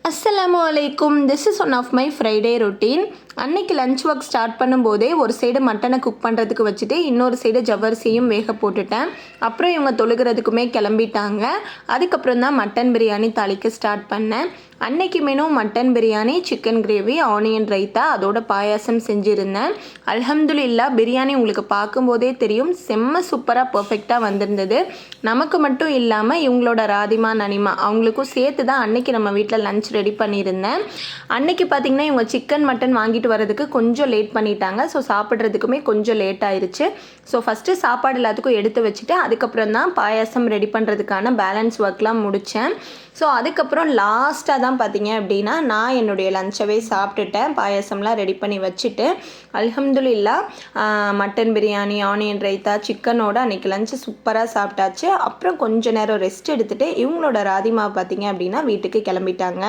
அஸ்ஸலாமு அலைக்கும். This is one of my Friday routine. அன்னைக்கு லஞ்ச் ஒர்க் ஸ்டார்ட் பண்ணும்போதே ஒரு சைடு மட்டனை குக் பண்ணுறதுக்கு வச்சுட்டு இன்னொரு சைடு ஜவ்வரிசியும் வேக போட்டுட்டேன். அப்புறம் இவங்க தொழுகிறதுக்குமே கிளம்பிட்டாங்க. அதுக்கப்புறம் தான் மட்டன் பிரியாணி தாளிக்க ஸ்டார்ட் பண்ணேன். அன்னைக்கு menu mutton biryani, chicken gravy, onion raita, அதோட பாயாசம் செஞ்சுருந்தேன். அல்ஹம்துலில்லாஹ் பிரியாணி உங்களுக்கு பார்க்கும்போதே தெரியும், செம்ம சூப்பராக பர்ஃபெக்டாக வந்திருந்தது. நமக்கு மட்டும் இல்லாமல் இவங்களோட ராதிமா, நனிமா அவங்களுக்கும் சேர்த்து தான் அன்னைக்கு நம்ம வீட்டில் லஞ்ச் ரெடி பண்ணியிருந்தேன். அன்னைக்கு பார்த்திங்கன்னா இவங்க சிக்கன் மட்டன் வாங்கிட்டு வரதுக்கு கொஞ்சம் லேட் பண்ணிட்டாங்க. ஸோ சாப்பிட்றதுக்குமே கொஞ்சம் லேட் ஆயிடுச்சு. ஸோ ஃபஸ்ட்டு சாப்பாடு எல்லாத்துக்கும் எடுத்து வச்சுட்டு அதுக்கப்புறம் தான் பாயாசம் ரெடி பண்ணுறதுக்கான பேலன்ஸ் ஒர்க்லாம் முடித்தேன். ஸோ அதுக்கப்புறம் லாஸ்ட்டாக தான் பார்த்தீங்க அப்படின்னா நான் என்னுடைய லஞ்சவே சாப்பிட்டுட்டேன். பாயாசம்லாம் ரெடி பண்ணி வச்சுட்டு அல்ஹம்துலில்லாஹ் மட்டன் பிரியாணி, ஆனியன் ரைத்தா, சிக்கனோட அன்றைக்கி லஞ்சு சூப்பராக சாப்பிட்டாச்சு. அப்புறம் கொஞ்ச நேரம் ரெஸ்ட் எடுத்துகிட்டு இவங்களோட ராதிமா பார்த்தீங்க அப்படின்னா வீட்டுக்கு கிளம்பிட்டாங்க.